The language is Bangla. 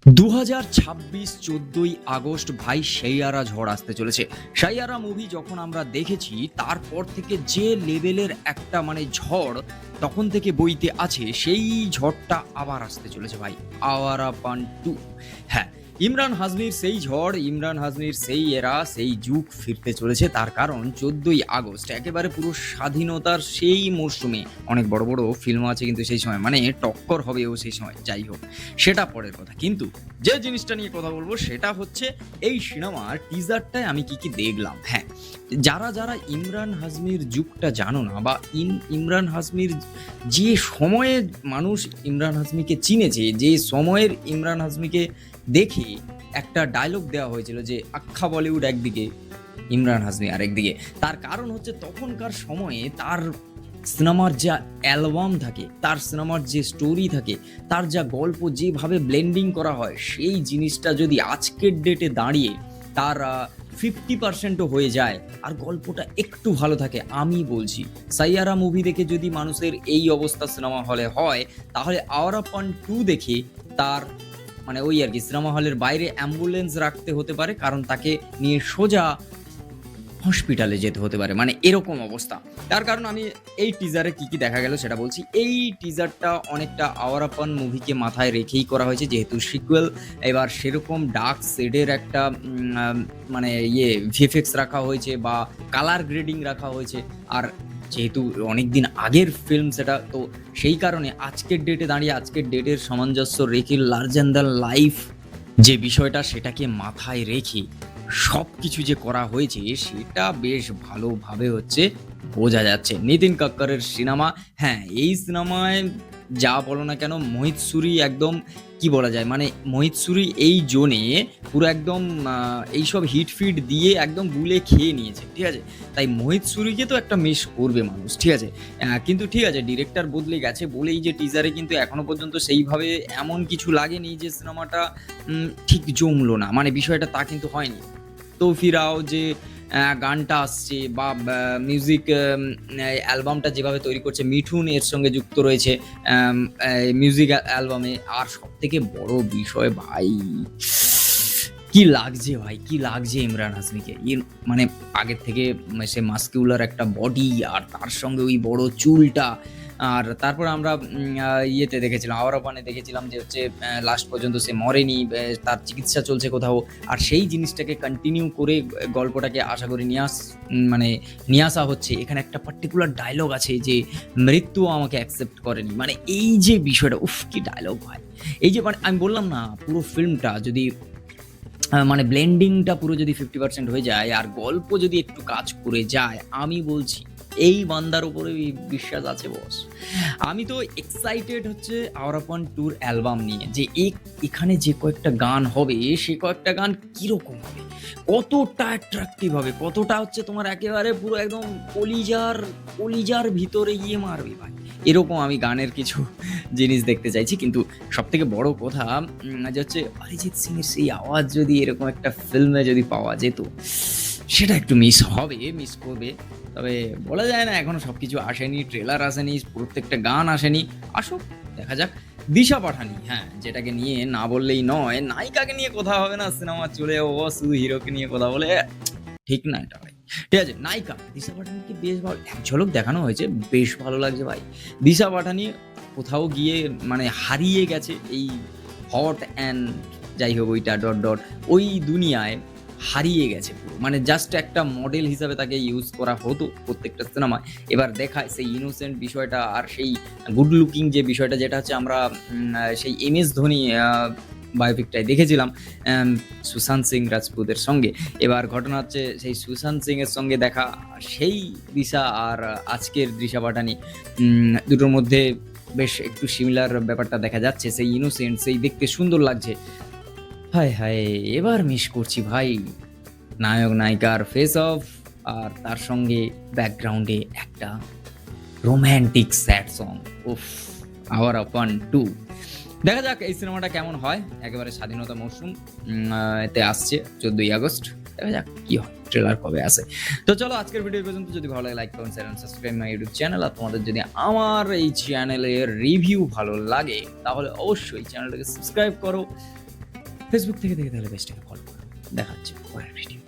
2026 14ই আগস্ট ভাই সাইয়ারা ঝড় আসতে চলেছে। সাইয়ারা মুভি যখন আমরা দেখেছি তারপর থেকে যে লেভেলের একটা ঝড় তখন থেকে বইতে আছে, সেই ঝড়টা আবার আসতে চলেছে ভাই। আওয়ারা পান 2। হ্যাঁ, ইমরান হাসমির সেই ঝড়, ইমরান হাসমির সেই এরা, সেই যুগ ফিরতে চলেছে। তার কারণ 14ই আগস্ট একেবারে পুরো স্বাধীনতার সেই মরশুমে অনেক বড় বড় ফিল্ম আছে, কিন্তু সেই সময় টক্কর হবেও সেই সময়। যাই হোক, সেটা পরের কথা। কিন্তু যে জিনিসটা নিয়ে কথা বলবো সেটা হচ্ছে এই সিনেমার টিজারটায় আমি কি দেখলাম। হ্যাঁ, যারা যারা ইমরান হাসমির যুগটা জানো না, বা ইমরান হাসমির যে সময়ে মানুষ ইমরান হাসমিকে চিনেছে, যে সময়ের ইমরান হাসমিকে দেখে একটা ডায়লগ দেওয়া হয়েছিল যে আখ্যা বলিউড একদিকে, ইমরান হাসমি আরেকদিকে। তার কারণ হচ্ছে তখনকার সময়ে তার সিনেমার যা অ্যালবাম থাকে, তার সিনেমার যে স্টোরি থাকে, তার যা গল্প যেভাবে ব্লেন্ডিং করা হয়, সেই জিনিসটা যদি আজকের ডেটে দাঁড়িয়ে তার 50%ও হয়ে যায় আর গল্পটা একটু ভালো থাকে, আমি বলছি সাইয়ারা মুভি দেখে যদি মানুষের এই অবস্থা সিনেমা হলে হয়, তাহলে আওয়ারা পান 2 দেখে তার ওই আর কি সিনেমা হলের বাইরে অ্যাম্বুলেন্স রাখতে হতে পারে, কারণ তাকে নিয়ে সোজা হসপিটালে যেতে হতে পারে, এরকম অবস্থা। তার কারণ আমি এই টিজারে কি দেখা গেল সেটা বলছি। এই টিজারটা অনেকটা আওয়ারা পান মুভিকে মাথায় রেখেই করা হয়েছে, যেহেতু সিকুয়েল। এবার সেরকম ডার্ক শেডের একটা ভিএফএক্স রাখা হয়েছে বা কালার গ্রেডিং রাখা হয়েছে। আর যেহেতু অনেকদিন আগের ফিল্ম সেটা, তো সেই কারণে আজকের ডেটে দাঁড়িয়ে আজকের ডেটের সামঞ্জস্য রেখে লার্জার দ্যান লাইফ যে বিষয়টা, সেটাকে মাথায় রেখে সব কিছু যে করা হয়েছে সেটা বেশ ভালোভাবে বোঝা যাচ্ছে। নিতিন কাক্করের সিনেমা। হ্যাঁ, এই সিনেমায় যা বলো না কেন, মোহিত সুরি একদম কি বলা যায়, মোহিত সুরি এই জোনে পুরো একদম এইসব হিট ফিট দিয়ে একদম গুলে খেয়ে নিয়েছে, ঠিক আছে। তাই মোহিত সুরিকে তো একটা মিস করবে মানুষ, ঠিক আছে। কিন্তু ঠিক আছে, ডিরেক্টর বদলে গেছে বলেই যে টিজারে কিন্তু এখনো পর্যন্ত সেইভাবে এমন কিছু লাগেনি যে সিনেমাটা ঠিক জমলো না, বিষয়টা তা কিন্তু হয়নি। তৌফিরাও যে গানটা আসছে বা মিউজিক অ্যালবামটা যেভাবে তৈরি করছে, মিঠুন এর সঙ্গে যুক্ত রয়েছে মিউজিক অ্যালবামে। আর সব থেকে বড় বিষয় ভাই, কি লাগছে ভাই, কি লাগছে ইমরান হাসমিকে। আগের থেকে সে মাস্কিউলার একটা বডি, আর তার সঙ্গে ওই বড় চুলটা। আর তারপর আমরা ইয়েতে দেখেছিলাম, আওয়ারা পানে দেখেছিলাম যে লাস্ট পর্যন্ত সে মরেনি, তার চিকিৎসা চলছে কোথাও। আর সেই জিনিসটাকে কন্টিনিউ করে গল্পটাকে আশা করি নিয়ে আসা হচ্ছে। এখানে একটা পার্টিকুলার ডায়লগ আছে যে মৃত্যু আমাকে অ্যাকসেপ্ট করেনি, এই যে বিষয়টা, উফ কি ডায়লগ ভাই। এই যে আমি বললাম না, পুরো ফিল্মটা যদি ব্লেন্ডিংটা পুরো যদি 50% হয়ে যায় আর গল্প যদি একটু কাজ করে যায়, আমি বলছি এই বান্দার উপরে বিশ্বাস আছে বস। আমি তো এক্সাইটেড আওয়ারা পান 2 অ্যালবাম নিয়ে, যে এখানে যে কয়েকটা গান হবে, সে কয়েকটা গান কিরকম হবে, কতটা অ্যাট্রাকটিভ হবে, কতটা তোমার একেবারে পুরো একদম কলিজার ভিতরে গিয়ে মারবে ভাই। এরকম আমি গানের কিছু জিনিস দেখতে চাইছি। কিন্তু সব থেকে বড় কথা যে অরিজিৎ সিং এর সেই আওয়াজ যদি এরকম একটা ফিল্মে যদি পাওয়া যেত, সেটা একটু মিস করবে। তবে বলা যায় না, এখনো সবকিছু আসেনি, ট্রেলার আসেনি, প্রত্যেকটা গান আসেনি। আসুক, দেখা যাক। দিশা পাঠানি, হ্যাঁ, যেটাকে নিয়ে না বললেই নয়, নায়িকাকে নিয়ে কথা হবে না সিনেমা, চলে যাবো শুধু হিরোকে নিয়ে কথা বলে, ঠিক না এটা ভাই। ঠিক আছে, নায়িকা দিশা পাঠানিকে বেশ ভালো এক ঝলক দেখানো হয়েছে, বেশ ভালো লাগছে ভাই। দিশা পাঠানি কোথাও গিয়ে হারিয়ে গেছে এই হট অ্যান্ড যাই হোক ওইটা ওই দুনিয়ায় হারিয়ে গেছে পুরো। জাস্ট একটা মডেল হিসাবে তাকে ইউজ করা হতো প্রত্যেকটা সিনেমায়। এবার দেখায় সেই ইনোসেন্ট বিষয়টা, আর সেই গুড লুকিং যে বিষয়টা, যেটা আমরা সেই MS ধোনি বায়োপিকটাই দেখেছিলাম সুশান্ত সিং রাজপুতের সঙ্গে। এবার ঘটনা হচ্ছে সেই সুশান্ত সিং এর সঙ্গে দেখা সেই দিশা আর আজকের দিশা পাঠানি, দুটোর মধ্যে বেশ একটু সিমিলার ব্যাপারটা দেখা যাচ্ছে। সেই ইনোসেন্ট, সেই দেখতে সুন্দর লাগছে। হায় হায়, এবার মিস করছি ভাই নায়ক নায়িকার ফেস অফ, আর তার সঙ্গে ব্যাকগ্রাউন্ডে একটা রোম্যান্টিক স্যাড সং। উফ, আওয়ারা পান 2। দেখা যাক এই সিনেমাটা কেমন হয়। একেবারে স্বাধীনতা মরশুম এতে আসছে 14ই আগস্ট। দেখা যাক কি হয়, ট্রেলার কবে আসে। তো চলো, আজকের ভিডিও পর্যন্ত। যদি ভালো লাগে like comment share and subscribe my YouTube channel. আর তোমাদের যদি আমার এই চ্যানেলের রিভিউ ভালো লাগে, তাহলে অবশ্যই চ্যানেলটাকে সাবস্ক্রাইব করো। ফেসবুক থেকে দেখে তাহলে পেজটাকে ফলো করো। দেখা হচ্ছে পরের ভিডিও।